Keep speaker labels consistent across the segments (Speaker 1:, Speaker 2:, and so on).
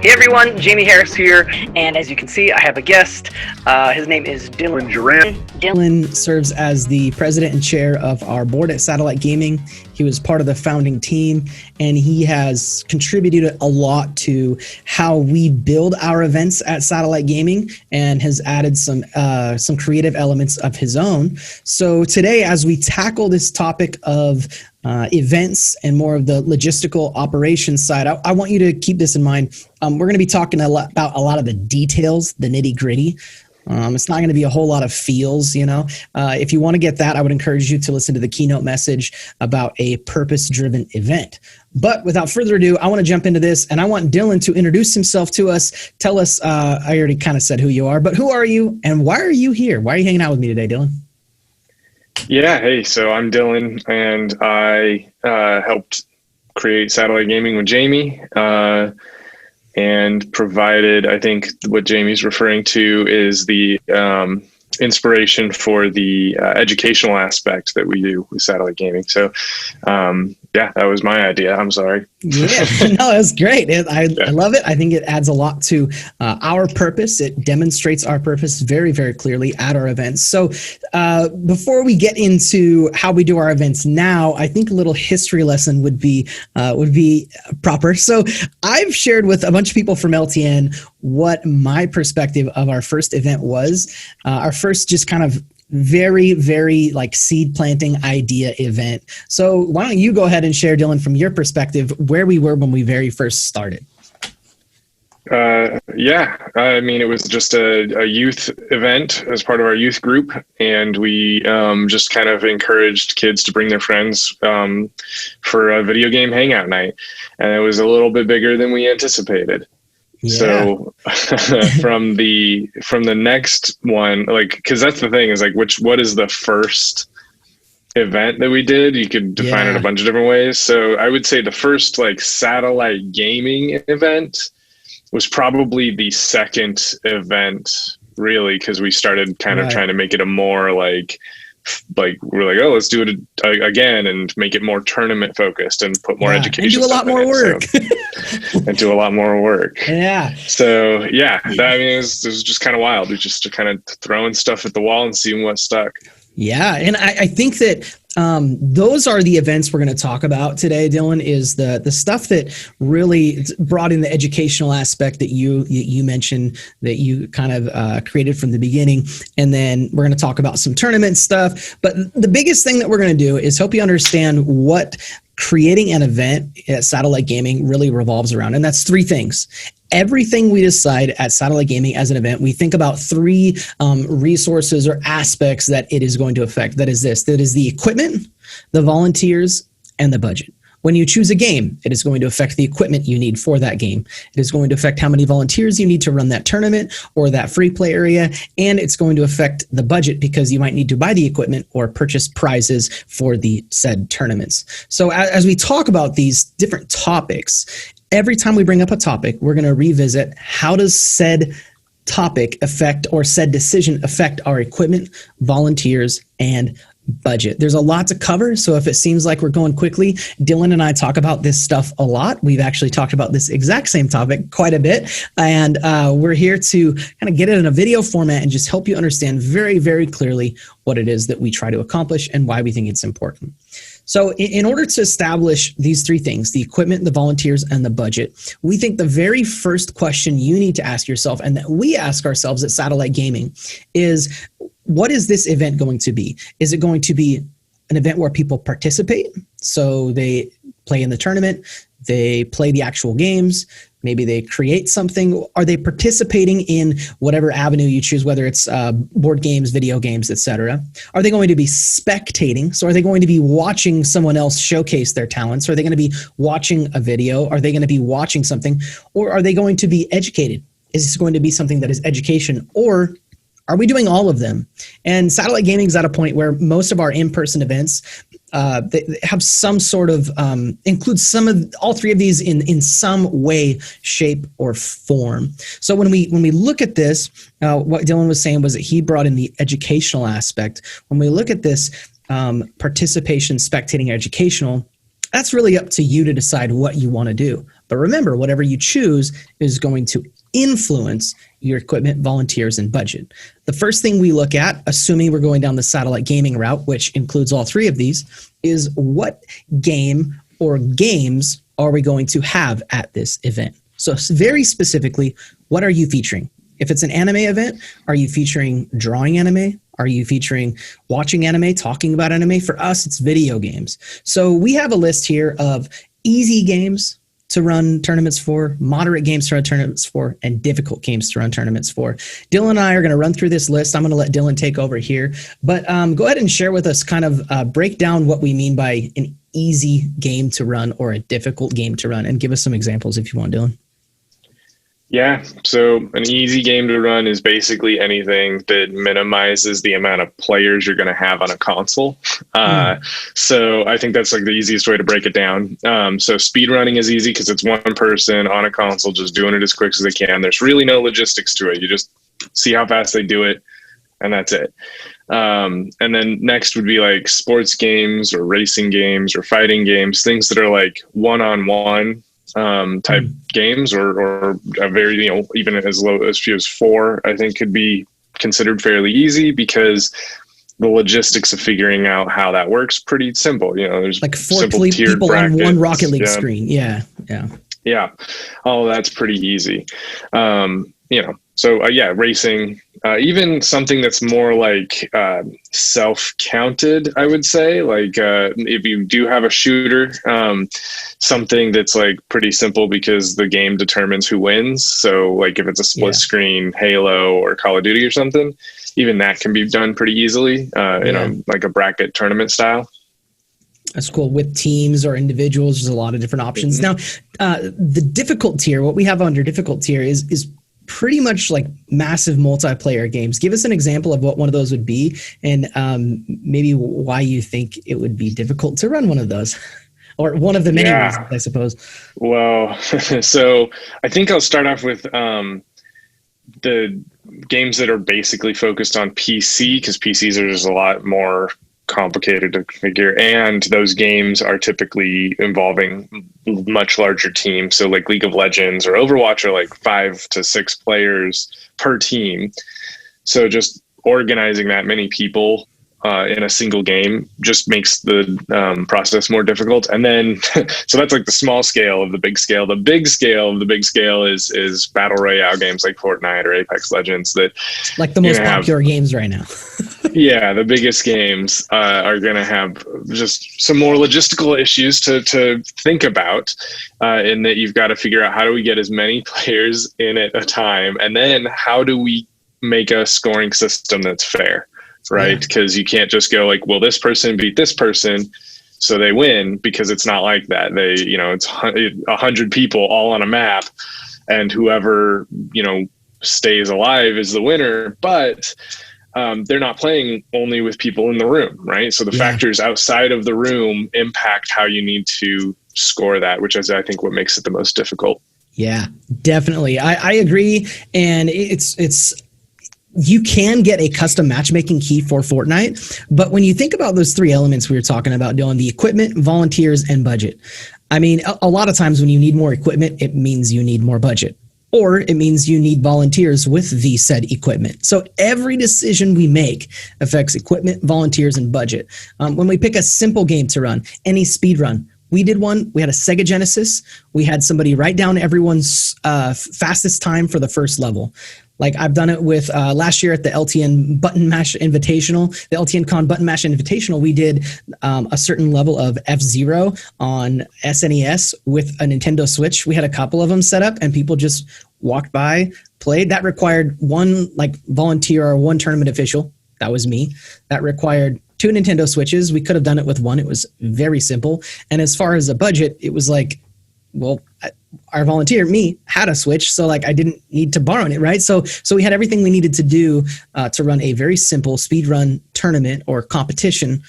Speaker 1: Hey everyone, Jamie Harris here, and as you can see, I have a guest. His name is Dylan Juran.
Speaker 2: Dylan serves as the president and chair of our board at Satellite Gaming. He was part of the founding team, and he has contributed a lot to how we build our events at Satellite Gaming, and has added some creative elements of his own. So today, as we tackle this topic of events and more of the logistical operations side, I want you to keep this in mind. We're going to be talking about a lot of the details, the nitty gritty. It's not going to be a whole lot of feels, you know. If you want to get that, I would encourage you to listen to the keynote message about a purpose-driven event. But without further ado, I want to jump into this, and I want Dylan to introduce himself to us. Tell us, I already kind of said who you are, but who are you, and why are you here? Why are you hanging out with me today, Dylan?
Speaker 3: Yeah, hey, so I'm Dylan, and I helped create Satellite Gaming with Jamie, and provided, I think what Jamie's referring to is the inspiration for the educational aspect that we do with Satellite Gaming. So yeah, that was my idea. I'm sorry.
Speaker 2: Yeah, no, it's great. I love it. I think it adds a lot to our purpose. It demonstrates our purpose very, very clearly at our events. So before we get into how we do our events now, I think a little history lesson would be proper. So I've shared with a bunch of people from LTN what my perspective of our first event was. Our first just kind of very, very like seed planting idea event. So why don't you go ahead and share, Dylan, from your perspective, where we were when we very first started?
Speaker 3: Yeah, I mean, it was just a youth event as part of our youth group, and we just kind of encouraged kids to bring their friends for a video game hangout night, and it was a little bit bigger than we anticipated. Yeah. So from the next one, like, because that's the thing is like, what is the first event that we did? You could define it a bunch of different ways. So I would say the first like Satellite Gaming event was probably the second event, really, because we started kind of trying to make it a more like we're like, oh, let's do it again and make it more tournament focused and put more education.
Speaker 2: And do a lot more work.
Speaker 3: And do a lot more work.
Speaker 2: Yeah.
Speaker 3: So yeah, I mean, it was just kind of wild. We just kind of throwing stuff at the wall and seeing what stuck. Yeah.
Speaker 2: And I think that those are the events we're going to talk about today, Dylan, is the stuff that really brought in the educational aspect that you mentioned, that you kind of created from the beginning. And then we're going to talk about some tournament stuff. But the biggest thing that we're going to do is help you understand what creating an event at Satellite Gaming really revolves around. And that's three things. Everything we decide at Satellite Gaming as an event, we think about three resources or aspects that it is going to affect. That is the equipment, the volunteers, and the budget. When you choose a game, it is going to affect the equipment you need for that game. It is going to affect how many volunteers you need to run that tournament or that free play area, and it's going to affect the budget because you might need to buy the equipment or purchase prizes for the said tournaments. So as we talk about these different topics, every time we bring up a topic, we're going to revisit how does said topic affect or said decision affect our equipment, volunteers, and budget. There's a lot to cover, so if it seems like we're going quickly, Dylan and I talk about this stuff a lot. We've actually talked about this exact same topic quite a bit, and we're here to kind of get it in a video format and just help you understand very, very clearly what it is that we try to accomplish and why we think it's important. So in order to establish these three things, the equipment, the volunteers, and the budget, we think the very first question you need to ask yourself, and that we ask ourselves at Satellite Gaming, is what is this event going to be? Is it going to be an event where people participate? So they play in the tournament, they play the actual games, maybe they create something. Are they participating in whatever avenue you choose, whether it's board games, video games, etc.? Are they going to be spectating? So are they going to be watching someone else showcase their talents? Are they going to be watching a video? Are they going to be watching something? Or are they going to be educated? Is this going to be something that is education? Or are we doing all of them? And Satellite Gaming is at a point where most of our in-person events they have some sort of include all three of these in some way, shape, or form. So when we look at this, what Dylan was saying was that he brought in the educational aspect. When we look at this participation, spectating, educational, that's really up to you to decide what you want to do. But remember, whatever you choose is going to influence your equipment, volunteers, and budget. The first thing we look at, assuming we're going down the satellite gaming route, which includes all three of these, is what game or games are we going to have at this event? So very specifically, what are you featuring? If it's an anime event, are you featuring drawing anime? Are you featuring watching anime, talking about anime? For us, it's video games. So we have a list here of easy games to run tournaments for, moderate games to run tournaments for, and difficult games to run tournaments for. Dylan and I are going to run through this list. I'm going to let Dylan take over here. But go ahead and share with us, kind of break down what we mean by an easy game to run or a difficult game to run, and give us some examples if you want, Dylan.
Speaker 3: Yeah, so an easy game to run is basically anything that minimizes the amount of players you're going to have on a console. So I think that's like the easiest way to break it down. So speed running is easy because it's one person on a console just doing it as quick as they can. There's really no logistics to it. You just see how fast they do it, and that's it. And then next would be like sports games or racing games or fighting games, things that are like one-on-one type games, or a very, even as low as few as 4, I think could be considered fairly easy, because the logistics of figuring out how that works pretty simple. There's
Speaker 2: like 4 people brackets on one Rocket League screen. Yeah.
Speaker 3: Oh, that's pretty easy. Racing, even something that's more like self-counted, I would say, like if you do have a shooter, something that's like pretty simple because the game determines who wins. So like if it's a split screen Halo or Call of Duty or something, even that can be done pretty easily, like a bracket tournament style.
Speaker 2: That's cool. With teams or individuals, there's a lot of different options. Now, the difficult tier, what we have under difficult tier is pretty much like massive multiplayer games. Give us an example of what one of those would be, and maybe why you think it would be difficult to run one of those, or one of the many reasons, I suppose.
Speaker 3: Well, so I think I'll start off with the games that are basically focused on PC, because PCs are just a lot more complicated to configure, and those games are typically involving much larger teams. So like League of Legends or Overwatch are like 5 to 6 players per team. So just organizing that many people in a single game just makes the process more difficult. And then, so that's like the small scale of the big scale. The big scale of the big scale is battle royale games like Fortnite or Apex Legends, that
Speaker 2: like the most popular games right now.
Speaker 3: Yeah, the biggest games are going to have just some more logistical issues to think about, in that you've got to figure out how do we get as many players in at a time, and then how do we make a scoring system that's fair, right? Because you can't just go like, well, this person beat this person, so they win, because it's not like that. It's 100 people all on a map, and whoever stays alive is the winner. But they're not playing only with people in the room, right? So the factors outside of the room impact how you need to score that, which is, I think, what makes it the most difficult.
Speaker 2: Yeah, definitely. I agree. And it's you can get a custom matchmaking key for Fortnite, but when you think about those 3 elements we were talking about, Dylan, the equipment, volunteers, and budget, I mean, a lot of times when you need more equipment, it means you need more budget, or it means you need volunteers with the said equipment. So every decision we make affects equipment, volunteers, and budget. When we pick a simple game to run, any speed run, we did one. We had a Sega Genesis. We had somebody write down everyone's fastest time for the first level. Like I've done it with last year at the LTN Button Mash Invitational, the LTN Con Button Mash Invitational. We did a certain level of F-Zero on SNES with a Nintendo Switch. We had a couple of them set up, and people just walked by, played. That required one like volunteer or one tournament official. That was me. That required 2 Nintendo Switches. We could have done it with 1. It was very simple. And as far as a budget, it was like, well, our volunteer, me, had a Switch, so like I didn't need to borrow it, right? So we had everything we needed to do to run a very simple speed run tournament or competition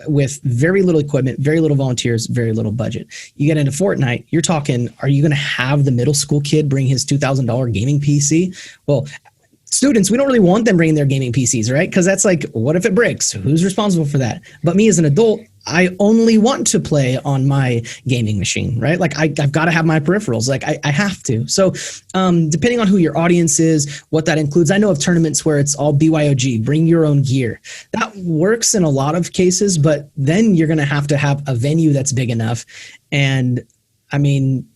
Speaker 2: with very little equipment, very little volunteers, very little budget. You get into Fortnite, you're talking, are you going to have the middle school kid bring his $2,000 gaming PC? Well, students, we don't really want them bringing their gaming PCs, right? Because that's like, what if it breaks? Who's responsible for that? But me as an adult, I only want to play on my gaming machine, right? Like I've got to have my peripherals. Like I have to. So depending on who your audience is, what that includes, I know of tournaments where it's all BYOG, bring your own gear. That works in a lot of cases, but then you're going to have a venue that's big enough. And I mean,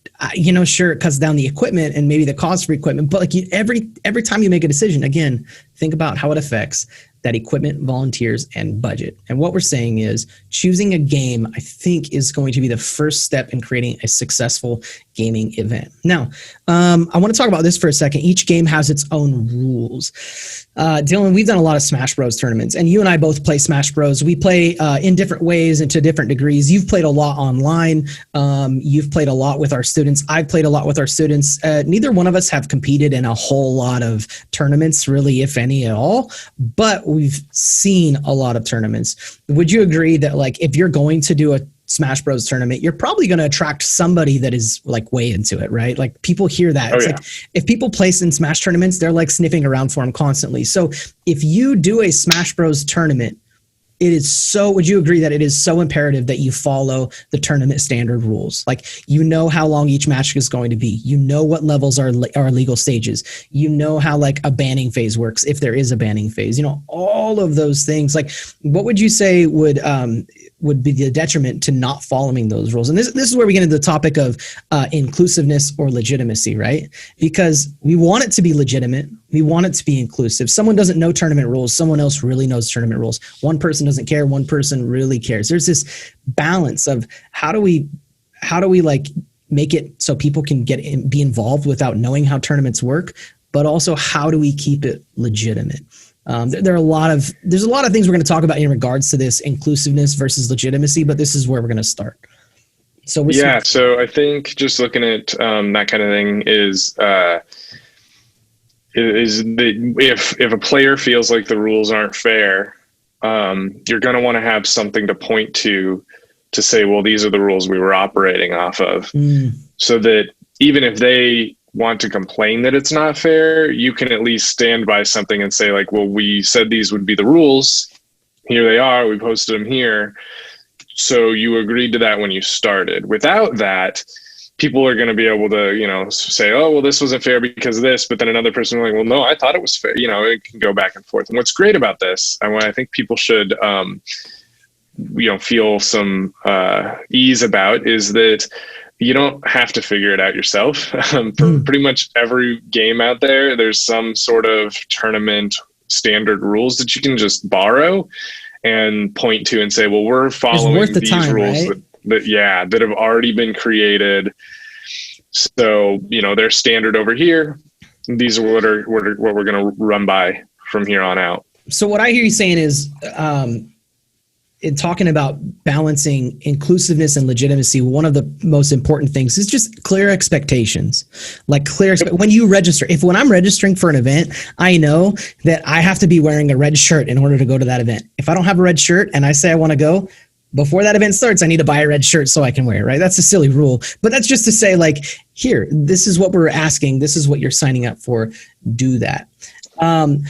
Speaker 2: sure, it cuts down the equipment and maybe the cost for equipment, but like every time you make a decision, again, think about how it affects that equipment, volunteers, and budget. And what we're saying is choosing a game, I think, is going to be the first step in creating a successful gaming event. Now, I want to talk about this for a second. Each game has its own rules. Dylan, we've done a lot of Smash Bros tournaments, and you and I both play Smash Bros. We play in different ways and to different degrees. You've played a lot online. You've played a lot with our students. I've played a lot with our students. Neither one of us have competed in a whole lot of tournaments, really, if any at all, but we've seen a lot of tournaments. Would you agree that, like, if you're going to do a Smash Bros tournament, you're probably going to attract somebody that is like way into it, right? Like people hear that. It's like if people place in Smash tournaments, they're like sniffing around for them constantly. So if you do a Smash Bros tournament, would you agree that it is so imperative that you follow the tournament standard rules? Like, how long each match is going to be. What levels are legal stages. How like a banning phase works, if there is a banning phase. All of those things. Like, what would you say would be the detriment to not following those rules? And this is where we get into the topic of inclusiveness or legitimacy, right? Because we want it to be legitimate. We want it to be inclusive. Someone doesn't know tournament rules. Someone else really knows tournament rules. One person doesn't care. One person really cares. There's this balance of how do we like make it so people can be involved without knowing how tournaments work, but also how do we keep it legitimate? There's a lot of things we're going to talk about in regards to this inclusiveness versus legitimacy, but this is where we're going to start. So
Speaker 3: I think just looking at that kind of thing is that if a player feels like the rules aren't fair, you're going to want to have something to point to say, well, these are the rules we were operating off of, so that even if they want to complain that it's not fair, you can at least stand by something and say, like, well, we said these would be the rules. Here they are. We posted them here. So you agreed to that when you started. Without that, people are going to be able to, say, oh, well, this wasn't fair because of this. But then another person will be like, well, no, I thought it was fair. It can go back and forth. And what's great about this, and what I think people should, feel some ease about, is that you don't have to figure it out yourself. For pretty much every game out there, there's some sort of tournament standard rules that you can just borrow and point to and say, well, we're following these rules, right? that have already been created. So, they're standard over here. These are what we're going to run by from here on out.
Speaker 2: So what I hear you saying is, in talking about balancing inclusiveness and legitimacy, one of the most important things is just clear expectations. Like when you register, when I'm registering for an event, I know that I have to be wearing a red shirt in order to go to that event. If I don't have a red shirt and I say I want to go, before that event starts, I need to buy a red shirt so I can wear it, right? That's a silly rule. But that's just to say, like, here, this is what we're asking. This is what you're signing up for. Do that.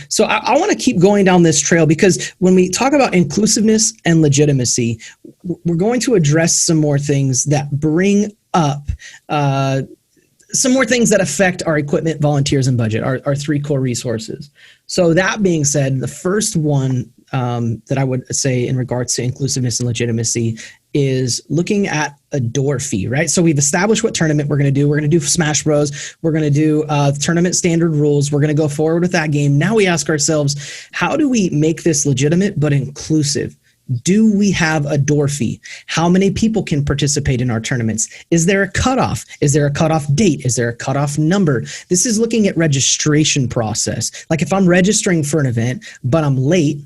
Speaker 2: So I want to keep going down this trail, because when we talk about inclusiveness and legitimacy, we're going to address some more things that bring up some more things that affect our equipment, volunteers, and budget, our three core resources. So that being said, the first one that I would say in regards to inclusiveness and legitimacy is looking at a door fee, right? So we've established what tournament we're going to do. We're going to do Smash Bros. We're going to do tournament standard rules. We're going to go forward with that game. Now we ask ourselves, how do we make this legitimate but inclusive? Do we have a door fee? How many people can participate in our tournaments? Is there a cutoff? Is there a cutoff date? Is there a cutoff number? This is looking at registration process. Like if I'm registering for an event, but I'm late,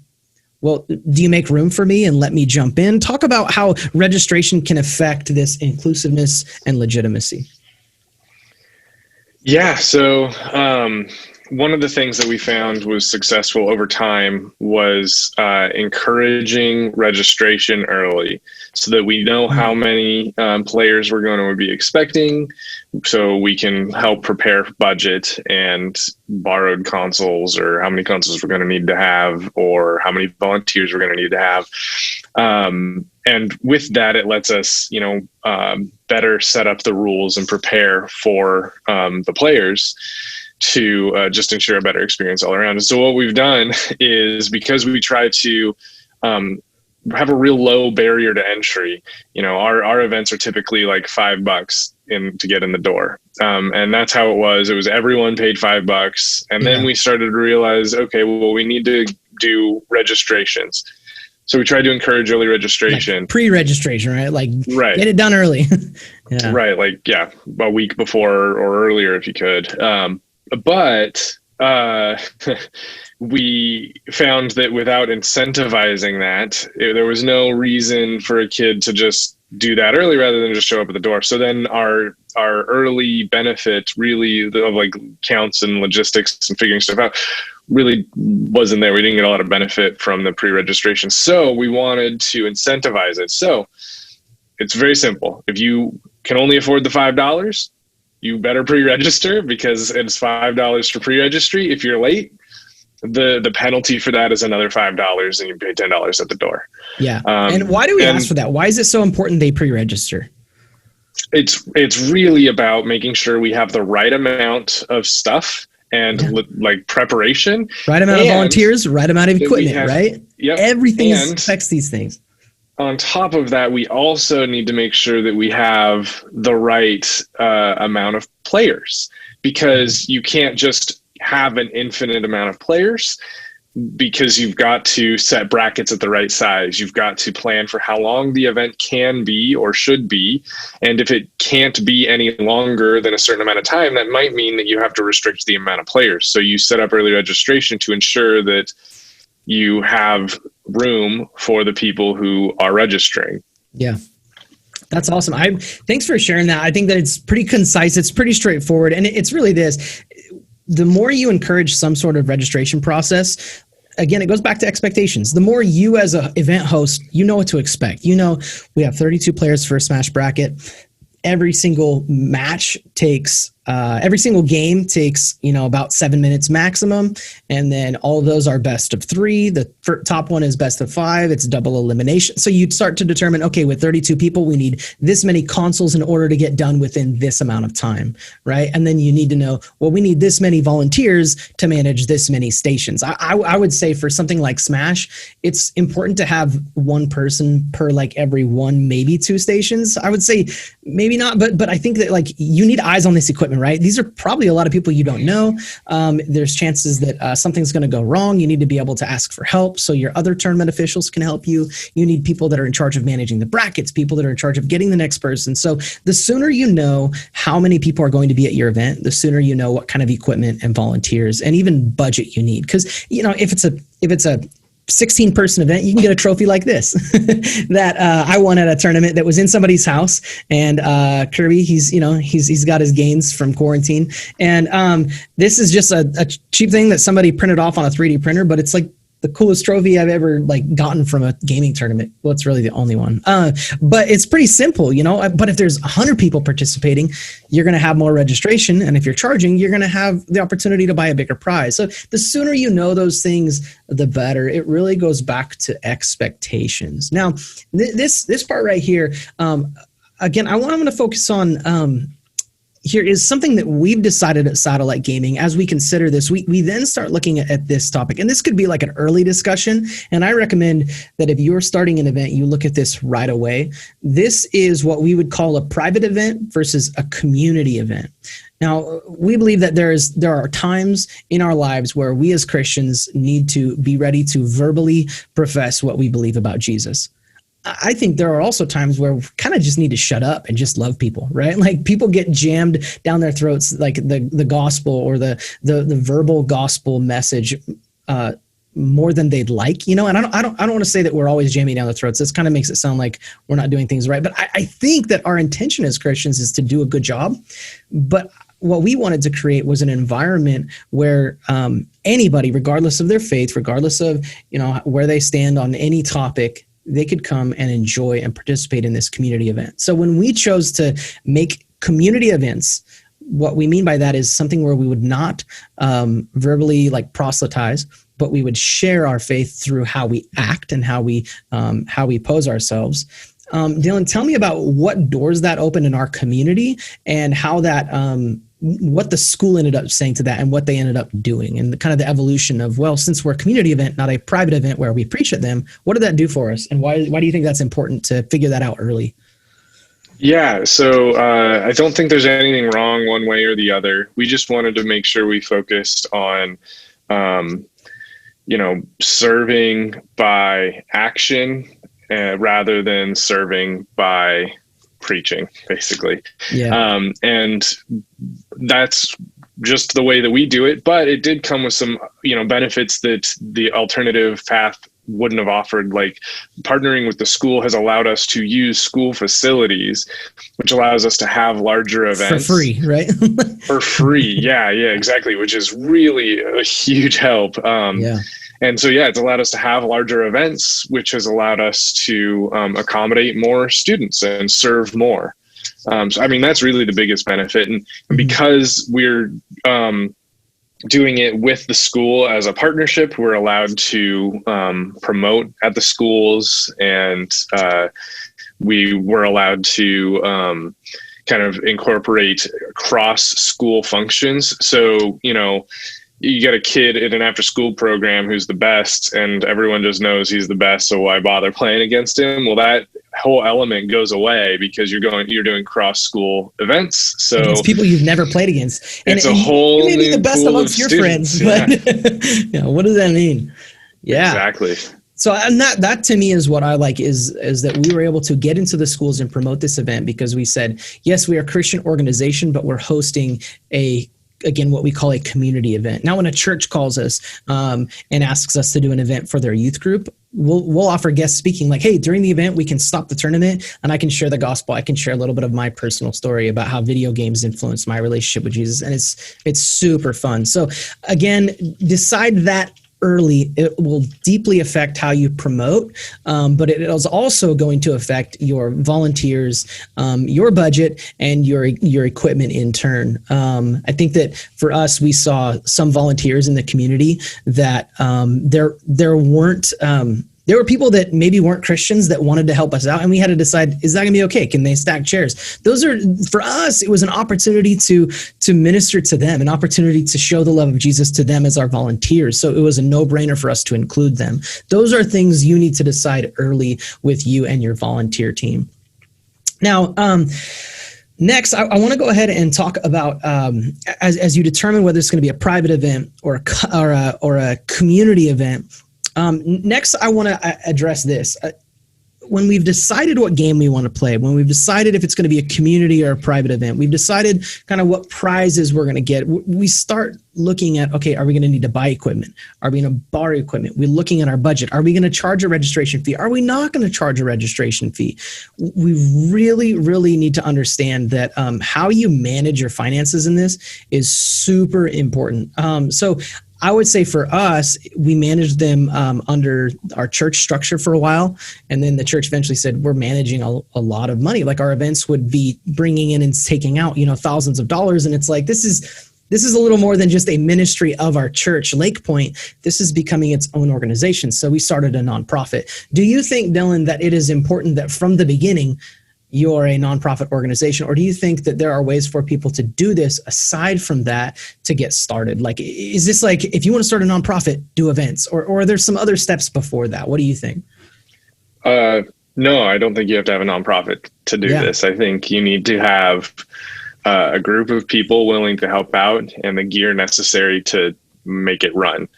Speaker 2: well, do you make room for me and let me jump in? Talk about how registration can affect this inclusiveness and legitimacy.
Speaker 3: Yeah. So one of the things that we found was successful over time was encouraging registration early so that we know how many players we're going to be expecting, so we can help prepare budget and borrowed consoles, or how many consoles we're going to need to have, or how many volunteers we're going to need to have. And with that, it lets us, better set up the rules and prepare for the players to just ensure a better experience all around. And so what we've done is, because we try to have a real low barrier to entry, our events are typically like $5 to get in the door. And that's how it was. It was everyone paid $5. And then we started to realize, okay, well, we need to do registrations. So we tried to encourage early registration.
Speaker 2: Like pre-registration, right?
Speaker 3: Right.
Speaker 2: Get it done early. Yeah.
Speaker 3: Right. A week before or earlier if you could. But we found that without incentivizing that, there was no reason for a kid to just do that early rather than just show up at the door. So then our early benefit really of like counts and logistics and figuring stuff out really wasn't there. We didn't get a lot of benefit from the pre-registration. So we wanted to incentivize it. So it's very simple. If you can only afford the $5, you better pre-register, because it's $5 for pre-registry. If you're late, the penalty for that is another $5, and you pay $10 at the door.
Speaker 2: Yeah. And why do we ask for that? Why is it so important they pre-register?
Speaker 3: It's really about making sure we have the right amount of stuff and like preparation.
Speaker 2: Right amount of volunteers, right amount of equipment, right?
Speaker 3: Yep.
Speaker 2: Everything affects these things.
Speaker 3: On top of that, we also need to make sure that we have the right amount of players, because you can't just have an infinite amount of players, because you've got to set brackets at the right size. You've got to plan for how long the event can be or should be. And if it can't be any longer than a certain amount of time, that might mean that you have to restrict the amount of players. So you set up early registration to ensure that you have room for the people who are registering.
Speaker 2: Yeah. That's awesome. Thanks for sharing that. I think that it's pretty concise. It's pretty straightforward. And it's really this: the more you encourage some sort of registration process, again, it goes back to expectations. The more you as an event host, you know what to expect. We have 32 players for a Smash bracket. Every single match takes, every single game takes, about 7 minutes maximum. And then all of those are best of 3. The top one is best of 5. It's double elimination. So you'd start to determine, okay, with 32 people, we need this many consoles in order to get done within this amount of time, right? And then you need to know, well, we need this many volunteers to manage this many stations. I would say for something like Smash, it's important to have one person per like every 1, maybe 2 stations. I would say maybe not, but I think that like you need eyes on this equipment, right? These are probably a lot of people you don't know. There's chances that something's going to go wrong. You need to be able to ask for help so your other tournament officials can help you. You need people that are in charge of managing the brackets, people that are in charge of getting the next person. So the sooner you know how many people are going to be at your event, the sooner you know what kind of equipment and volunteers and even budget you need. Because if it's a 16-person event, you can get a trophy like this that I won at a tournament that was in somebody's house. And Kirby, he's got his gains from quarantine. And this is just a cheap thing that somebody printed off on a 3D printer, but it's like the coolest trophy I've ever gotten from a gaming tournament. Well, it's really the only one. But it's pretty simple, but if there's 100 people participating, you're going to have more registration. And if you're charging, you're going to have the opportunity to buy a bigger prize. So the sooner you know those things, the better. It really goes back to expectations. Now, this part right here, again, I'm going to focus on, here is something that we've decided at Satellite Gaming. As we consider this, we then start looking at this topic. And this could be like an early discussion. And I recommend that if you're starting an event, you look at this right away. This is what we would call a private event versus a community event. Now, we believe that there are times in our lives where we as Christians need to be ready to verbally profess what we believe about Jesus. I think there are also times where we kind of just need to shut up and just love people, right? Like people get jammed down their throats, like the gospel or the verbal gospel message more than they'd like, and I don't want to say that we're always jamming down their throats. This kind of makes it sound like we're not doing things right. But I think that our intention as Christians is to do a good job. But what we wanted to create was an environment where anybody, regardless of their faith, regardless of where they stand on any topic, they could come and enjoy and participate in this community event. So when we chose to make community events, what we mean by that is something where we would not verbally proselytize, but we would share our faith through how we act and how we pose ourselves. Dylan, tell me about what doors that opened in our community and how that, what the school ended up saying to that and what they ended up doing, and the kind of the evolution of, well, since we're a community event, not a private event where we preach at them, what did that do for us? And why do you think that's important to figure that out early?
Speaker 3: Yeah, so I don't think there's anything wrong one way or the other. We just wanted to make sure we focused on, serving by action rather than serving by preaching, basically.
Speaker 2: Yeah.
Speaker 3: And that's just the way that we do it. But it did come with some, benefits that the alternative path wouldn't have offered. Like partnering with the school has allowed us to use school facilities, which allows us to have larger events
Speaker 2: for free, right?
Speaker 3: For free. Yeah, exactly. Which is really a huge help. And so, it's allowed us to have larger events, which has allowed us to accommodate more students and serve more. So, that's really the biggest benefit. And because we're doing it with the school as a partnership, we're allowed to promote at the schools, and we were allowed to kind of incorporate cross school functions. So, you get a kid in an after school program who's the best, and everyone just knows he's the best, so why bother playing against him? Well, that whole element goes away because you're doing cross school events. So
Speaker 2: it's people you've never played against.
Speaker 3: And it's a whole
Speaker 2: you may be the best amongst your friends, but what does that mean? Yeah,
Speaker 3: exactly.
Speaker 2: So, and that to me is what I like is that we were able to get into the schools and promote this event because we said, yes, we are a Christian organization, but we're hosting again, what we call a community event. Now, when a church calls us and asks us to do an event for their youth group, we'll offer guest speaking, like, hey, during the event, we can stop the tournament and I can share the gospel. I can share a little bit of my personal story about how video games influenced my relationship with Jesus. And it's super fun. So again, decide that early. It will deeply affect how you promote, but it is also going to affect your volunteers, your budget, and your equipment in turn. I think that for us, we saw some volunteers in the community that there were people that maybe weren't Christians that wanted to help us out, and we had to decide, is that gonna be okay? Can they stack chairs? For us, it was an opportunity to minister to them, an opportunity to show the love of Jesus to them as our volunteers. So it was a no-brainer for us to include them. Those are things you need to decide early with you and your volunteer team. Now, next, I want to go ahead and talk about as you determine whether it's going to be a private event or a community event. Next, I want to address this. When we've decided what game we want to play, when we've decided if it's going to be a community or a private event, we've decided kind of what prizes we're going to get, we start looking at, okay, are we going to need to buy equipment? Are we going to borrow equipment? We're looking at our budget. Are we going to charge a registration fee? Are we not going to charge a registration fee? We really, really need to understand that how you manage your finances in this is super important. So I would say for us, we managed them under our church structure for a while. And then the church eventually said, we're managing a lot of money. Like our events would be bringing in and taking out, thousands of dollars. And it's like, this is a little more than just a ministry of our church, Lake Point. This is becoming its own organization. So we started a nonprofit. Do you think, Dylan, that it is important that from the beginning, you're a nonprofit organization, or do you think that there are ways for people to do this aside from that to get started? Like, is this like, if you want to start a nonprofit, do events, or are there some other steps before that? What do you think?
Speaker 3: No, I don't think you have to have a nonprofit to do this. I think you need to have a group of people willing to help out and the gear necessary to make it run.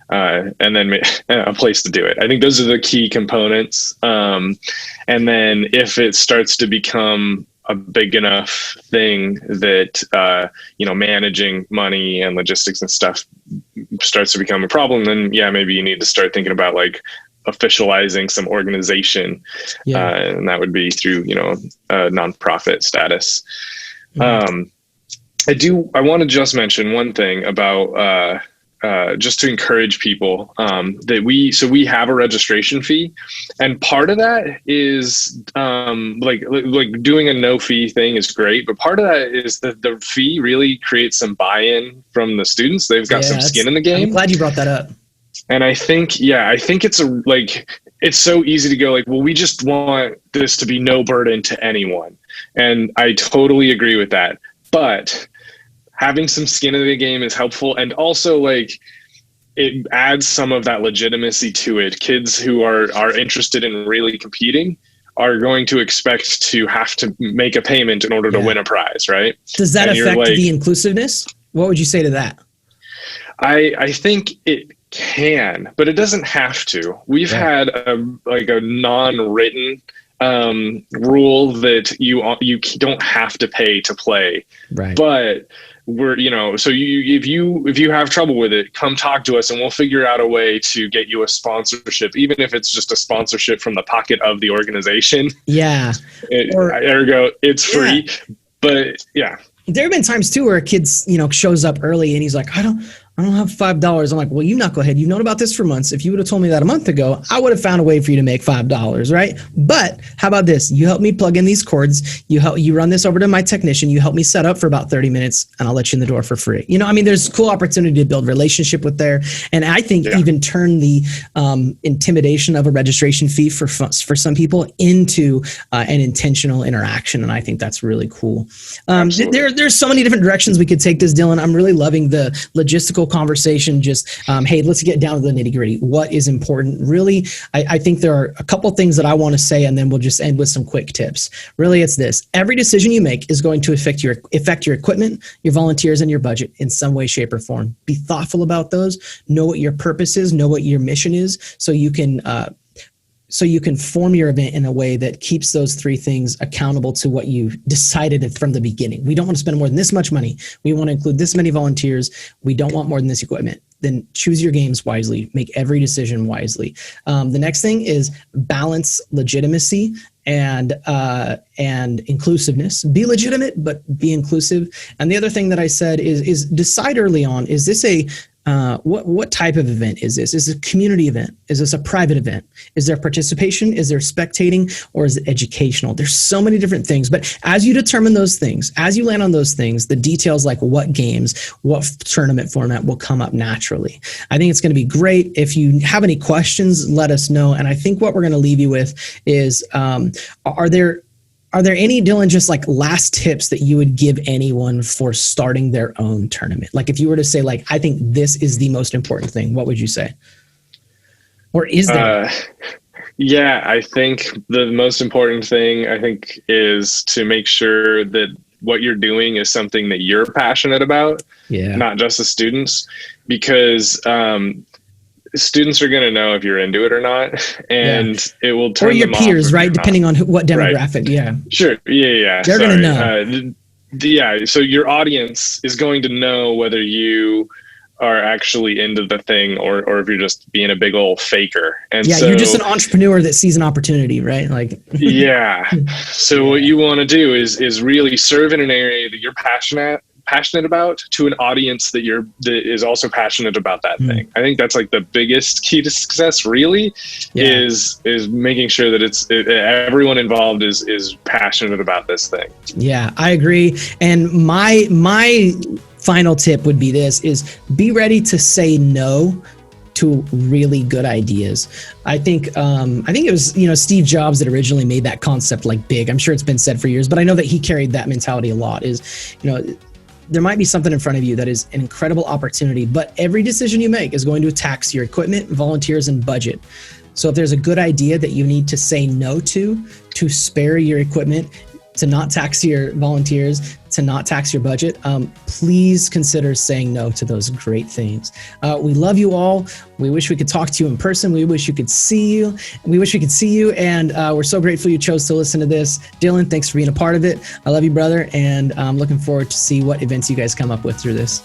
Speaker 3: And then a place to do it. I think those are the key components. And then if it starts to become a big enough thing that, managing money and logistics and stuff starts to become a problem, then maybe you need to start thinking about like officializing some organization. And that would be through, a nonprofit status. Mm-hmm. I want to just mention one thing about just to encourage people that we have a registration fee, and part of that is like doing a no fee thing is great, but part of that is that the fee really creates some buy-in from the students. They've got some skin in the game.
Speaker 2: I'm glad you brought that up.
Speaker 3: And I think it's so easy to go like, well, we just want this to be no burden to anyone. And I totally agree with that. But having some skin in the game is helpful. And also like it adds some of that legitimacy to it. Kids who are interested in really competing are going to expect to have to make a payment in order to win a prize, right?
Speaker 2: Does that affect the inclusiveness? What would you say to that?
Speaker 3: I think it can, but it doesn't have to. We've had a non-written rule that you don't have to pay to play,
Speaker 2: right?
Speaker 3: But so if you have trouble with it, come talk to us and we'll figure out a way to get you a sponsorship, even if it's just a sponsorship from the pocket of the organization.
Speaker 2: Yeah.
Speaker 3: Ergo, it's free. But yeah.
Speaker 2: There have been times too where a kid's, shows up early and he's like, I don't have $5. I'm like, well, you knucklehead, you've known about this for months. If you would have told me that a month ago, I would have found a way for you to make $5, right? But how about this? You help me plug in these cords. You run this over to my technician. You help me set up for about 30 minutes and I'll let you in the door for free. There's cool opportunity to build relationship with there. And I think even turn the intimidation of a registration fee for some people into an intentional interaction. And I think that's really cool. There's so many different directions we could take this, Dylan. I'm really loving the logistical conversation. Just, hey, let's get down to the nitty gritty. What is important? Really, I think there are a couple things that I want to say, and then we'll just end with some quick tips. Really, it's this. Every decision you make is going to affect your equipment, your volunteers, and your budget in some way, shape, or form. Be thoughtful about those. Know what your purpose is. Know what your mission is, so you can form your event in a way that keeps those three things accountable to what you decided from the beginning. We don't want to spend more than this much money. We want to include this many volunteers. We don't want more than this equipment. Then choose your games wisely. Make every decision wisely. The next thing is balance legitimacy and inclusiveness. Be legitimate, but be inclusive. And the other thing that I said is decide early on, is this what type of event is this? Is this a community event? Is this a private event? Is there participation? Is there spectating? Or is it educational? There's so many different things. But as you determine those things, as you land on those things, the details like what games, what tournament format will come up naturally. I think it's going to be great. If you have any questions, let us know. And I think what we're going to leave you with is, are there any, Dylan, just like last tips that you would give anyone for starting their own tournament? Like if you were to say, like, I think this is the most important thing, what would you say? Or is there?
Speaker 3: I think the most important thing, is to make sure that what you're doing is something that you're passionate about, not just the students, because students are going to know if you're into it or not, and it will turn
Speaker 2: or your
Speaker 3: them
Speaker 2: peers,
Speaker 3: off
Speaker 2: right? Depending on what demographic.
Speaker 3: Right.
Speaker 2: Yeah.
Speaker 3: Sure. Yeah.
Speaker 2: They're going to
Speaker 3: know. So your audience is going to know whether you are actually into the thing or if you're just being a big old faker. And
Speaker 2: you're just an entrepreneur that sees an opportunity, right? Like,
Speaker 3: So what you want to do is really serve in an area that you're passionate about to an audience that is also passionate about that thing. I think that's like the biggest key to success really is making sure that everyone involved is passionate about this thing. Yeah,
Speaker 2: I agree. And my final tip would be this: is be ready to say no to really good ideas. I think it was, Steve Jobs that originally made that concept like big. I'm sure it's been said for years, but I know that he carried that mentality a lot. There might be something in front of you that is an incredible opportunity, but every decision you make is going to tax your equipment, volunteers, and budget. So if there's a good idea that you need to say no to spare your equipment, to not tax your volunteers, to not tax your budget, please consider saying no to those great things. We love you all. We wish we could talk to you in person. We wish we could see you. And we're so grateful you chose to listen to this. Dylan, thanks for being a part of it. I love you, brother. And I'm looking forward to see what events you guys come up with through this.